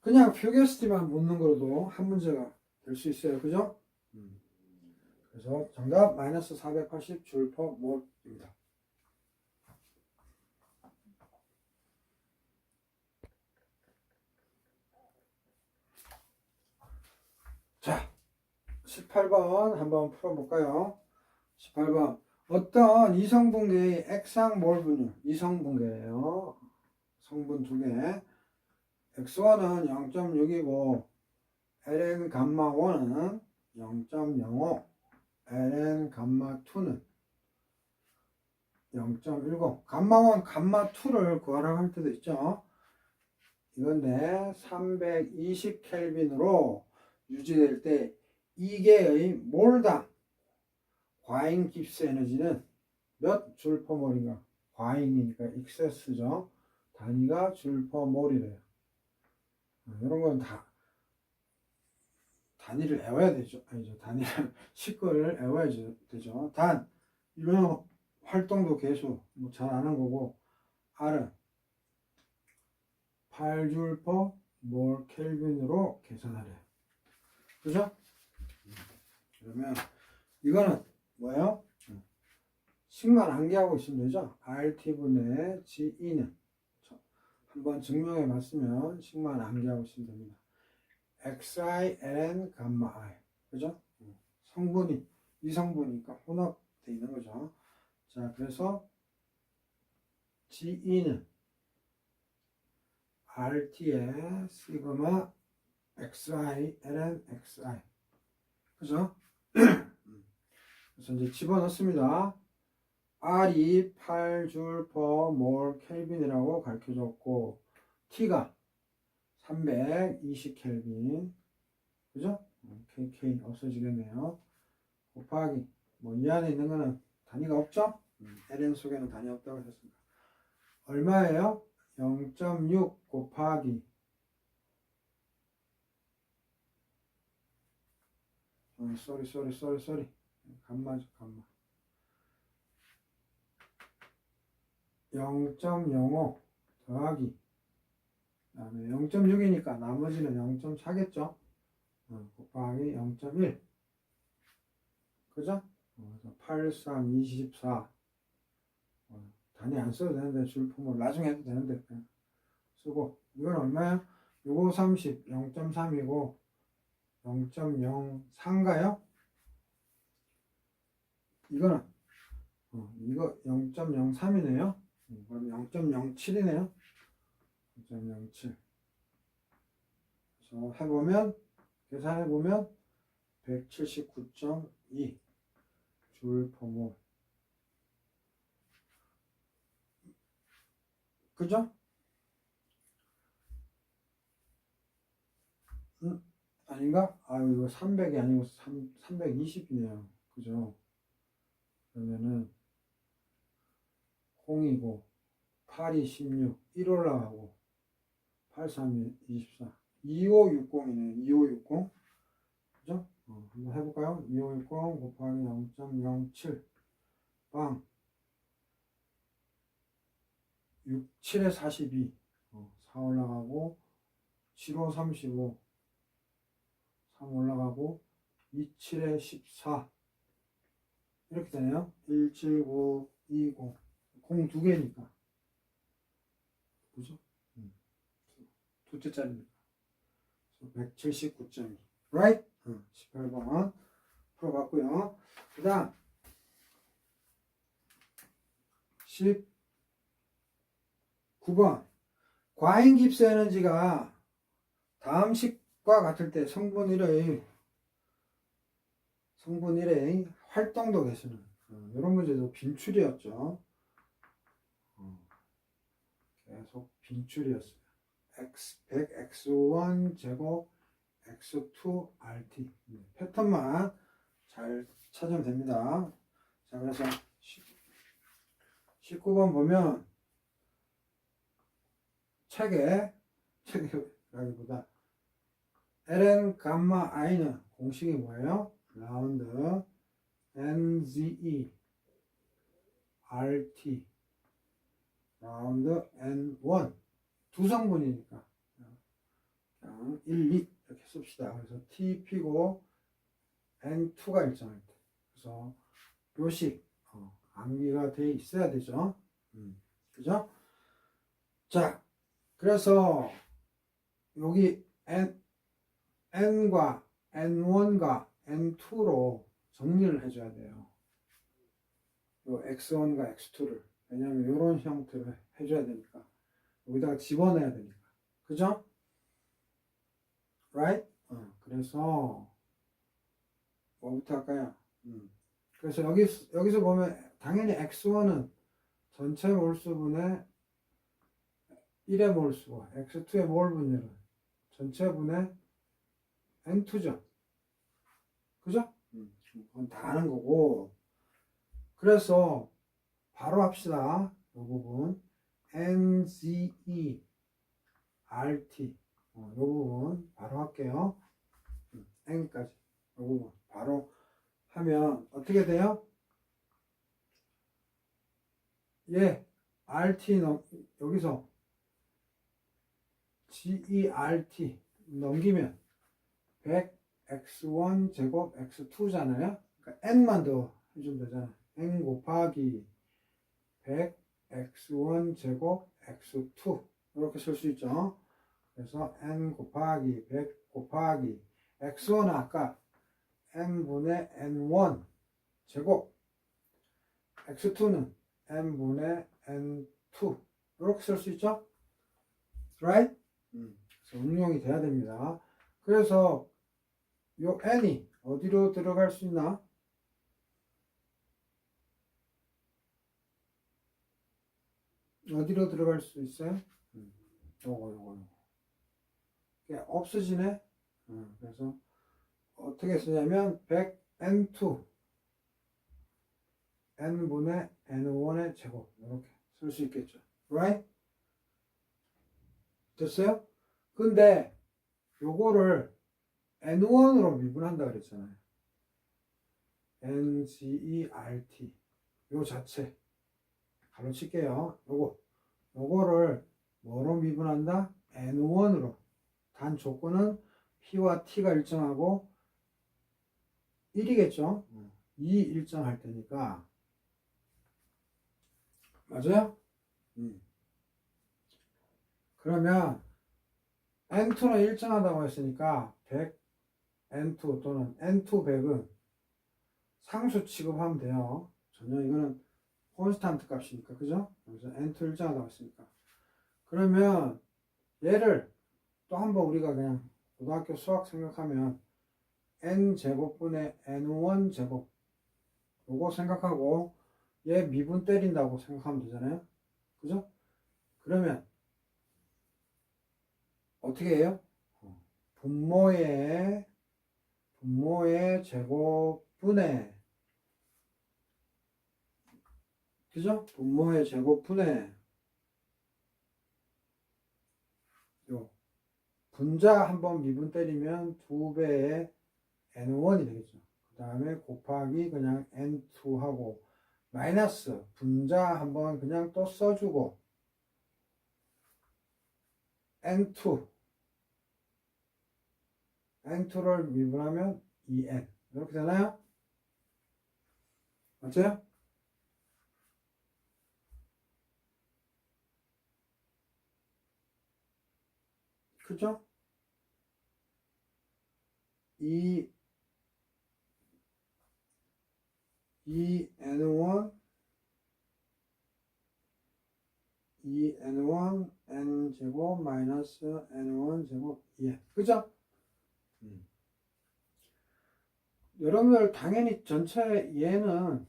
그냥 퓨게스티만 묻는 거로도 한 문제가 될 수 있어요. 그죠? 그래서 정답 마이너스 480 줄 퍼 몰입니다. 자, 18번 한번 풀어볼까요? 18번 어떤 이성분계의 액상몰 분율 이성분계예요. 성분 두 개 X1은 0.6이고 ln 감마 1은 0.05 ln 감마 2는 0.10 감마 1 감마 2를 구하라고 할 때도 있죠. 이건데 320 켈빈으로 유지될 때 2개의 몰당 과잉 깁스 에너지는 몇 줄 퍼 몰인가? 과잉이니까 익세스죠. 단위가 줄 퍼 몰이래요. 이런 건 다 단위를 외워야 되죠. 아니죠. 단위를 식구를 외워야 되죠. 단 이런 활동도 계수 뭐 잘 아는 거고 R은 8줄 퍼 몰 켈빈으로 계산하래요. 그죠? 그러면 이거는 뭐예요? 식만 암기하고 있으면 되죠. RT분의 GE는 한번 증명해 봤으면 식만 암기하고 있으면 됩니다. XI, ln, 감마 I 그죠? 성분이 이성분이니까 혼합되어 있는 거죠. 자, 그래서 GE는 RT에 시그마 XI, ln XI. 그죠? 그래서 이제 집어넣습니다. R이 8줄 per mol 켈빈이라고 가르쳐줬고, T가 320 켈빈. 그죠? KK 없어지겠네요. 곱하기, 뭐 이 안에 있는 거는 단위가 없죠? ln 속에는 단위 없다고 했습니다. 얼마예요? 0.6 곱하기 쏘리 감마죠 감마 0.05 더하기 그 다음에 0.6이니까 나머지는 0.4겠죠? 곱하기 0.1 그죠? 그래서 8, 3, 24 단위 안 써도 되는데 줄품을 나중에 해도 되는데 그냥 쓰고 이건 얼마야? 65, 30, 0.3이고 0.04인가요? 이거는 이거 0.03이네요. 그럼 0.07이네요. 0.07 그래서 해보면 계산해보면 179.2 줄 퍼몰 그죠? 아닌가? 아유 이거 300이 아니고 320이네요. 그죠? 그러면은 0이고 8이 16 1 올라가고 8, 3이 24 2560이네. 2560 그죠? 한번 해볼까요? 2560 곱하기 0.07 빵 6, 7에 42 4 올라가고 7, 5, 35 3 올라가고 2, 7에 14 이렇게 되네요. 1, 7, 9, 2, 0 0 두 개니까 그죠? 두째 짜리니까 179.2 right? 18번 풀어봤고요. 그 다음 19번 과잉 깁스 에너지가 다음 식과 같을 때 성분 1의 활동도 개수는 이런 문제도 빈출이었죠. 계속 빈출이었어요. x100 x1 제곱 x2 rt 패턴만 잘 찾으면 됩니다. 자 그래서 19번 보면 책에라기보다 ln 감마 i는 공식이 뭐예요? 라운드 nze rt 라운드 n1 두 성분이니까 그냥 1, 2 이렇게 씁시다. 그래서 TP고 N2가 일정할 때 그래서 요식 암기가 돼 있어야 되죠. 그죠? 자 그래서 여기 N과 N1과 N2로 정리를 해줘야 돼요. 요 X1과 X2를 왜냐하면 이런 형태를 해줘야 되니까 여기다가 집어넣어야 되니까 그죠? right? 그래서 뭐부터 할까요? 그래서 여기서 보면 당연히 X1은 전체 몰수분의 1의 몰수고 X2의 몰 분율은 전체 분의 N2죠. 그죠? 그건 다 아는 거고 그래서 바로 합시다. 이 부분 NZE RT 이 부분 바로 할게요. N까지 이 부분 바로 하면 어떻게 돼요? RT 여기서 GERT 넘기면 100 x1 제곱 x2잖아요. 그러니까 n만 더 해주면 되잖아. n 곱하기 100 x1 제곱 x2 이렇게 쓸 수 있죠. 그래서 n 곱하기 100 곱하기 x1은 아까 n분의 n1 제곱 x2는 n분의 n2 이렇게 쓸 수 있죠. right? 그래서 응용이 돼야 됩니다. 그래서 요 n이 어디로 들어갈 수 있나? 어디로 들어갈 수 있어요? 요거. 이게 없어지네? 그래서 어떻게 쓰냐면 100n2 n분의 n1의 제곱 이렇게 쓸 수 있겠죠. right? 됐어요? 근데 요거를 n1으로 미분한다 그랬잖아요. ngert 요 자체 가로 칠게요. 요거를 뭐로 미분한다? n1으로. 단 조건은 p와 t가 일정하고 1이겠죠? 2 일정할 테니까. 맞아요? 그러면 n2는 일정하다고 했으니까 100 n2 또는 n2 100은 상수 취급하면 돼요. 전혀 이거는 콘스탄트 값이니까, 그죠? 그래서 n2 일정하다고 했으니까. 그러면 얘를 또 한번 우리가 그냥 고등학교 수학 생각하면 n제곱분의 n1 제곱 요거 생각하고 얘 미분 때린다고 생각하면 되잖아요. 그죠? 그러면 어떻게 해요? 분모의 제곱분의 그죠? 분모의 제곱분의 요 분자 한번 미분 때리면 2배의 n1이 되겠죠. 그 다음에 곱하기 그냥 n2 하고 마이너스 분자 한번 그냥 또 써주고 n2를 미분하면 2n 이렇게 되나요? 맞아요? 그죠? 이 n1 n제곱 마이너스 n1 제곱 2n 그죠? 여러분들 당연히 전체 얘는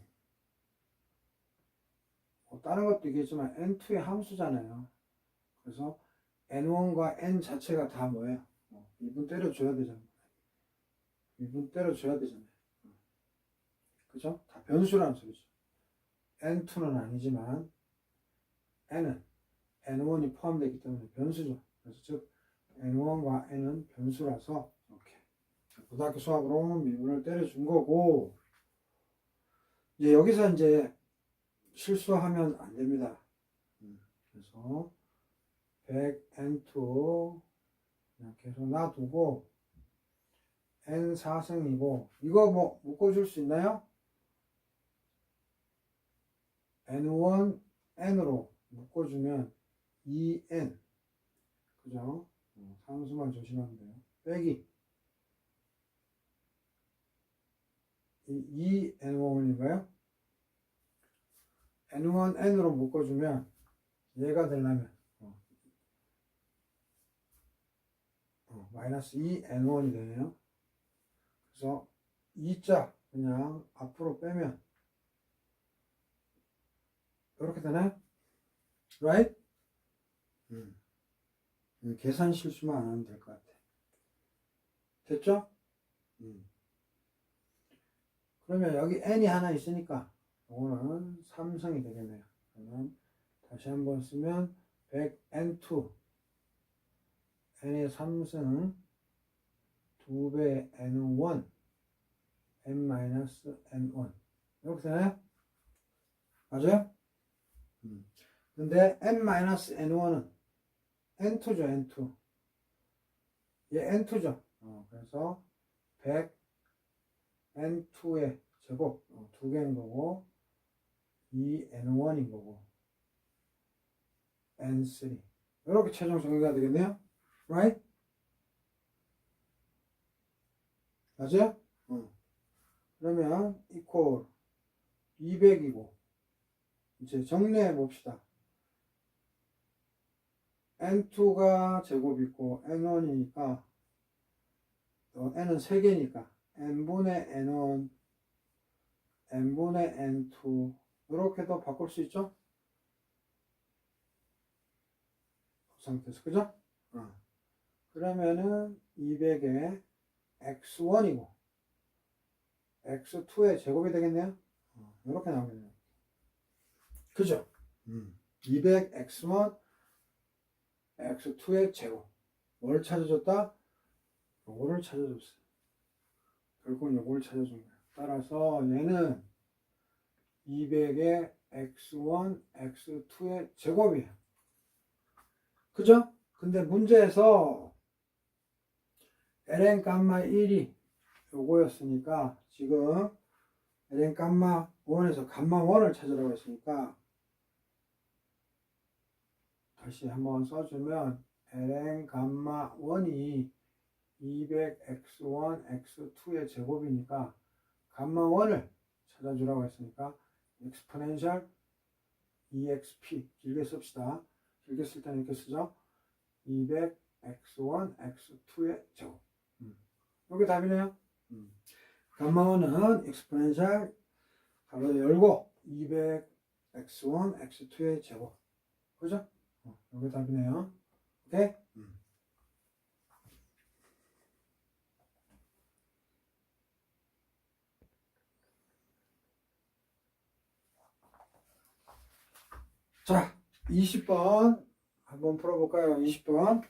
뭐 다른 것도 있겠지만 n2의 함수잖아요. 그래서 n1과 n 자체가 다 뭐예요? 미분 때려줘야 되잖아요. 미분 때려줘야 되잖아요. 그죠? 다 변수라는 소리죠. n2는 아니지만 n은 n1이 포함되기 때문에 변수죠. 그래서 즉 n1과 n은 변수라서 이렇게 고등학교 수학으로 미분을 때려준 거고 이제 여기서 이제 실수하면 안 됩니다. 그래서 100n2 그냥 계속 놔두고 n 4승이고 이거 뭐 묶어줄 수 있나요? n1 n으로 묶어주면 2n 그죠? 상수만 조심하면 돼요. 빼기 2n1인가요? n1 n으로 묶어주면 얘가 되려면 마이너스 2n1이 되네요. 그래서 2자 그냥 앞으로 빼면 이렇게 되나요? right? 계산 실수만 안 하면 될 것 같아. 됐죠? 그러면 여기 n이 하나 있으니까 이거는 3승이 되겠네요. 그러면 다시 한번 쓰면 100n2 n의 3승 2배 n1 n-n1 이렇게 되나요? 맞아요? 근데 n-n1은 n2죠 n2 얘 n2죠 그래서 100 n2의 제곱 2개인 거고 2n1인 거고 n3 이렇게 최종 정의가 되겠네요. right? 맞아요? 그러면 equal 200이고 이제 정리해 봅시다. n2가 제곱 있고 n1이니까 n은 3개니까 n분의 n1 n분의 n2 이렇게도 바꿀 수 있죠? 그 상태에서 그죠? 그러면은 200에 x1이고 x2의 제곱이 되겠네요. 이렇게 나오겠네요. 그죠? 200 x1 x2의 제곱. 뭘 찾아줬다? 요거를 찾아줬어요. 결국은 요걸 찾아준 거예요. 따라서 얘는 200의 x1 x2의 제곱이에요. 그죠? 근데 문제에서 ln 감마 1이 요거였으니까 지금 ln 감마 1에서 감마 1을 찾으라고 했으니까 다시 한번 써주면 ln 감마 1이 200x1 x2의 제곱이니까 감마 1을 찾아주라고 했으니까 exponential exp 길게 씁시다. 길게 쓸 때는 이렇게 쓰죠. 200x1 x2의 제곱. 여기 답이네요. 감마 1은 exponential 가로 열고 200x1 x2의 제곱. 그죠? 여기 답이네요. 오케이? 자, 20번 한번 풀어볼까요? 20번.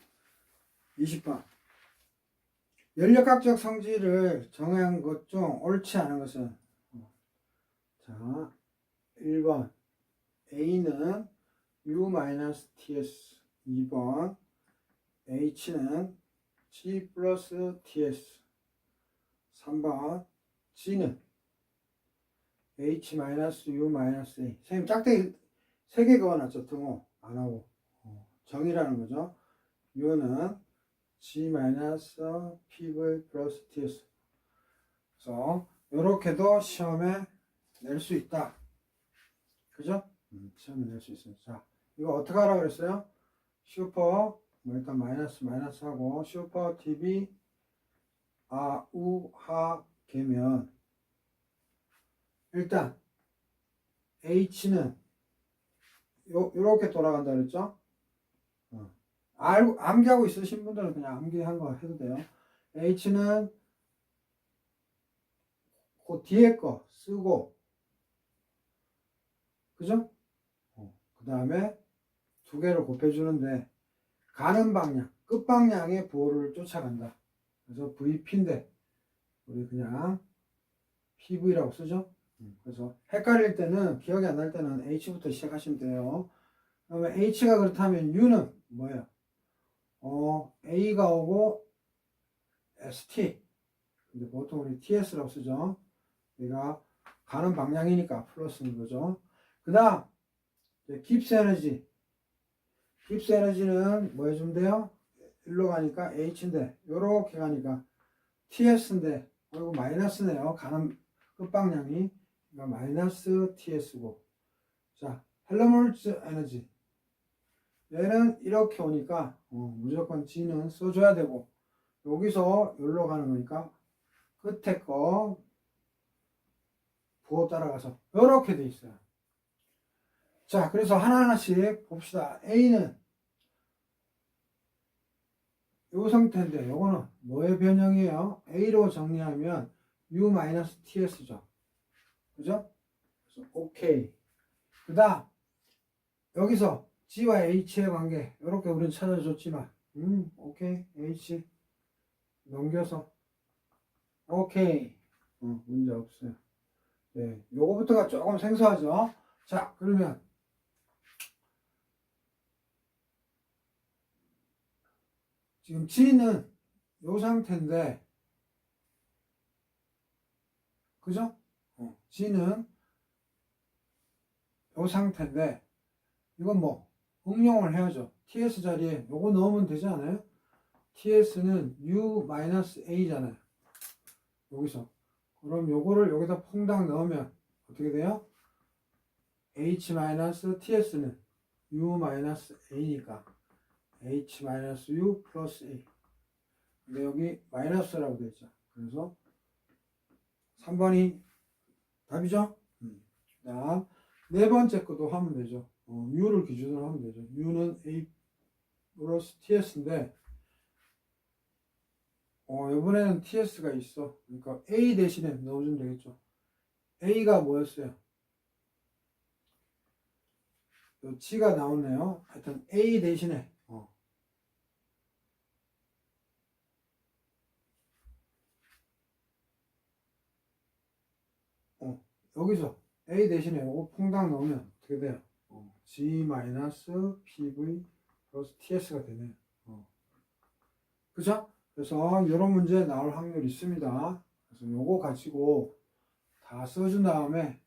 연력학적 성질을 정한 것 중 옳지 않은 것은 자, 1번 A는 U-TS 2번 H는 G 플러스 TS 3번 G는 H-U-A 선생님 짝대기 3개 그어놨죠. 등호 안하고 정의라는 거죠. U는 G-PV 플러스 TS 그래서 이렇게도 시험에 낼 수 있다. 그죠? 시험에 낼 수 있어요. 자, 이거 어떻게 하라고 그랬어요? 슈퍼 일단 마이너스 하고 슈퍼 TV 우하 개면 일단 H는 요렇게 돌아간다 그랬죠? 암기하고 있으신 분들은 그냥 암기한 거 해도 돼요. H는 그 뒤에 거 쓰고 그죠? 그 다음에 두 개를 곱해주는데 가는 방향, 끝방향의 부호를 쫓아간다. 그래서 VP인데 우리 그냥 PV라고 쓰죠? 그래서 헷갈릴 때는 기억이 안 날 때는 H부터 시작하시면 돼요. 그러면 H가 그렇다면 U는 뭐예요? A가 오고 ST 근데 보통 우리 TS라고 쓰죠. 얘가 가는 방향이니까 플러스인 거죠. 그 다음 깁스 에너지는 뭐 해주면 돼요? 일로 가니까 H인데 요렇게 가니까 TS인데 이거 마이너스네요. 가는 끝방향이 그러니까 마이너스 TS고 자 헬머홀츠 에너지 얘는 이렇게 오니까 무조건 G는 써줘야 되고 여기서 여기로 가는 거니까 끝에 거 부호 따라가서 이렇게 돼 있어요. 자 그래서 하나하나씩 봅시다. A는 요 상태인데 요거는 뭐의 변형이에요? A로 정리하면 U-TS죠. 그죠? 그래서 오케이. 그 다음 여기서 G와 H의 관계 이렇게 우리는 찾아줬지만 오케이 H 넘겨서 오케이 문제 없어요. 네, 요거부터가 조금 생소하죠. 자 그러면 지금 G는 요 상태인데 그죠? G는 요 상태인데 이건 뭐 응용을 해야죠. TS 자리에 요거 넣으면 되지 않아요? TS는 U-A잖아요. 여기서 그럼 요거를 여기다 퐁당 넣으면 어떻게 돼요? H-TS는 U-A니까 H-U 플러스 A. 근데 여기 마이너스라고 되어 있죠. 그래서 3번이 답이죠. 다음 네 번째 것도 하면 되죠. U를 기준으로 하면 되죠. U는 A 플러스 TS인데 이번에는 TS가 있어. 그러니까 A 대신에 넣어주면 되겠죠. A가 뭐였어요? G가 나오네요. 하여튼 A 대신에 여기서 A 대신에 요거 퐁당 넣으면 어떻게 돼요? G-PV 플러스 TS가 되네요. 그죠? 그래서 이런 문제 나올 확률이 있습니다. 그래서 요거 가지고 다 써준 다음에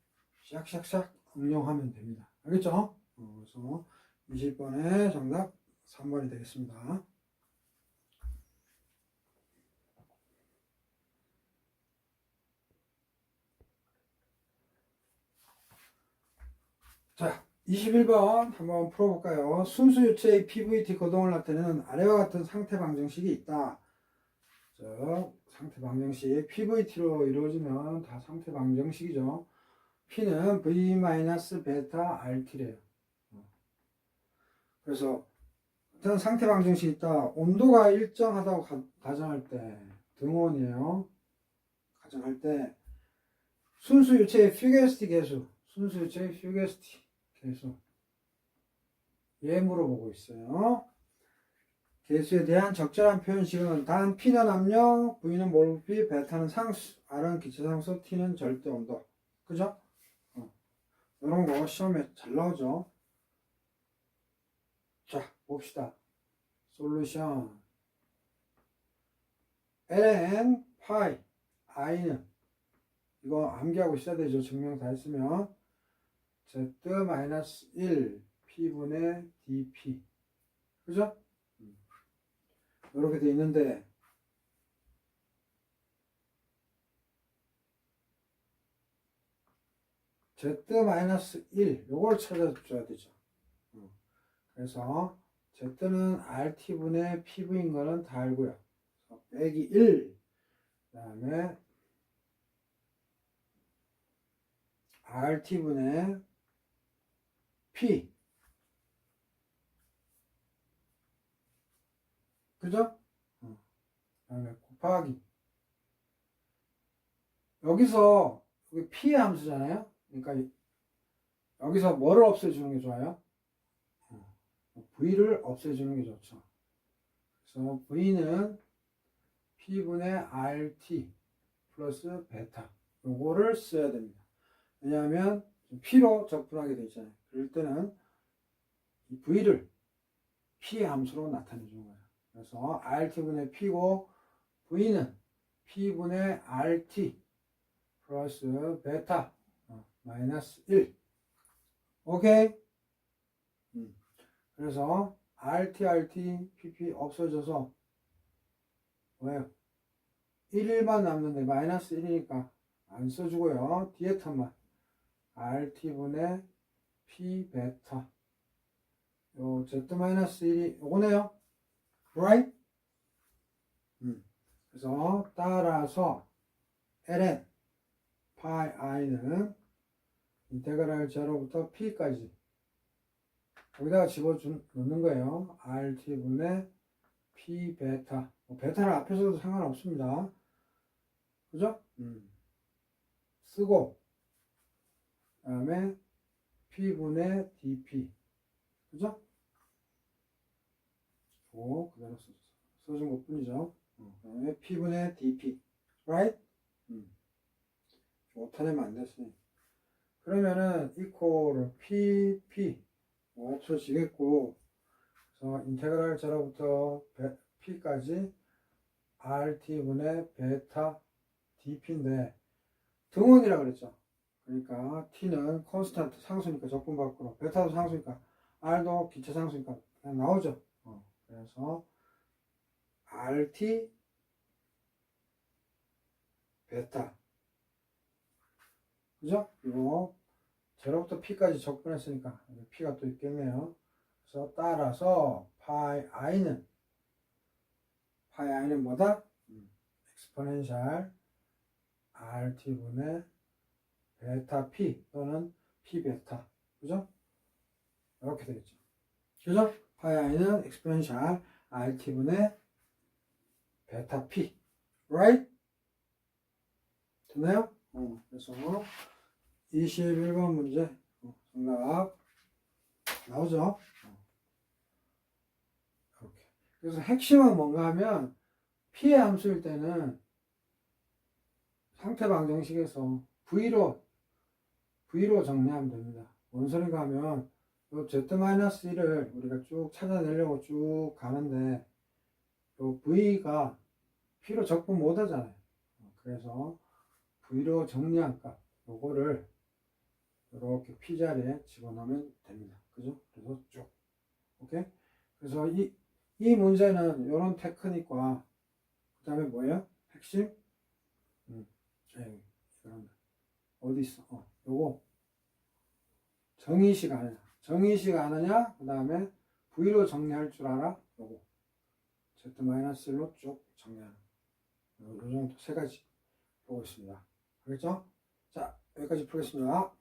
샥샥샥 응용하면 됩니다. 알겠죠? 그래서 20번의 정답 3번이 되겠습니다. 자, 21번 한번 풀어볼까요? 순수 유체의 PVT 거동을 나타내는 아래와 같은 상태 방정식이 있다. 자, 상태 방정식 PVT로 이루어지면 다 상태 방정식이죠. P는 V-베타 RT래요. 그래서 어떤 상태 방정식이 있다. 온도가 일정하다고 가정할 때 등온이에요. 가정할 때 순수 유체의 퓨게스티 계수, 순수 유체의 퓨게스티 계수 얘 물어보고 있어요. 계수에 대한 적절한 표현식은 단 P는 압력, V는 몰부피, 베타는 상수, R은 기체상수, T는 절대 온도. 그죠? 이런 거 시험에 잘 나오죠. 자, 봅시다. 솔루션 ln 파이 i는 이거 암기하고 있어야 되죠. 증명 다 했으면 z-1 p분의 dp 그죠? 이렇게 돼 있는데 z-1 요걸 찾아줘야 되죠. 그래서 z는 rt분의 pv인 거는 다 알고요. 빼기 1 그 다음에 rt분의 p 그죠? 그 다음에 곱하기 여기서 여기 p의 함수잖아요. 그러니까 여기서 뭐를 없애주는 게 좋아요? v를 없애주는 게 좋죠. 그래서 v는 p분의 rt 플러스 베타 요거를 써야 됩니다. 왜냐하면 p로 적분하게 되어 있잖아요. 그럴 때는 이 v를 p의 함수로 나타내 주는 거예요. 그래서 rt분의 p고 v는 p분의 rt 플러스 베타 마이너스 1 오케이? 그래서 RT, PP 없어져서 왜요? 1만 남는데 마이너스 1이니까 안 써주고요. 뒤에 턴만 RT분의 P 베타 요 Z-1이 요거네요. right? 그래서 따라서 ln 파이 i는 인테그랄 제로부터 P까지 여기다가 집어넣는 거예요. RT분의 P 베타. 베타는 앞에서도 상관없습니다. 그죠? 쓰고, 그 다음에 P분의 DP. 그죠? 그대로 써준 것 뿐이죠. 그 다음에 P분의 DP. right? 오타내면 안 됐으니. 그러면은, 이퀄 PP. 없어지겠고, 그래서 인테그랄 제로부터 P까지 RT분의 베타 DP인데 등원이라 그랬죠. 그러니까 T는 콘스탄트 상수니까 적분 밖으로 베타도 상수니까 R도 기체 상수니까 그냥 나오죠. 그래서 RT 베타 그죠? 이거 제로부터 P까지 적분했으니까 P가 또 있겠네요. 그래서 따라서 파이 i는 뭐다? exponential rt분의 베타 p 또는 p 베타, 그죠? 이렇게 되겠죠. 그죠? 파이 i는 exponential rt분의 베타 p, right? 됐나요? 그래서 21번 문제 정답 나오죠? 이렇게. 그래서 핵심은 뭔가 하면 p의 함수일 때는 상태 방정식에서 V로 정리하면 됩니다. 뭔 소리가 하면 요 Z-1을 우리가 쭉 찾아내려고 쭉 가는데 요 V가 P로 적분 못 하잖아요. 그래서 V로 정리한 값 요거를 이렇게 P 자리에 집어넣으면 됩니다. 그죠? 그래서 쭉. 오케이? 그래서 이 문제는 이런 테크닉과 그 다음에 뭐예요? 핵심? 이런 어디 있어? 요거 정의식 아느냐? 정의식 아느냐? 그 다음에 V로 정리할 줄 알아? 요거 Z-1로 쭉 정리하는 요 정도 세 가지 보고 있습니다. 알겠죠? 자, 여기까지 풀겠습니다.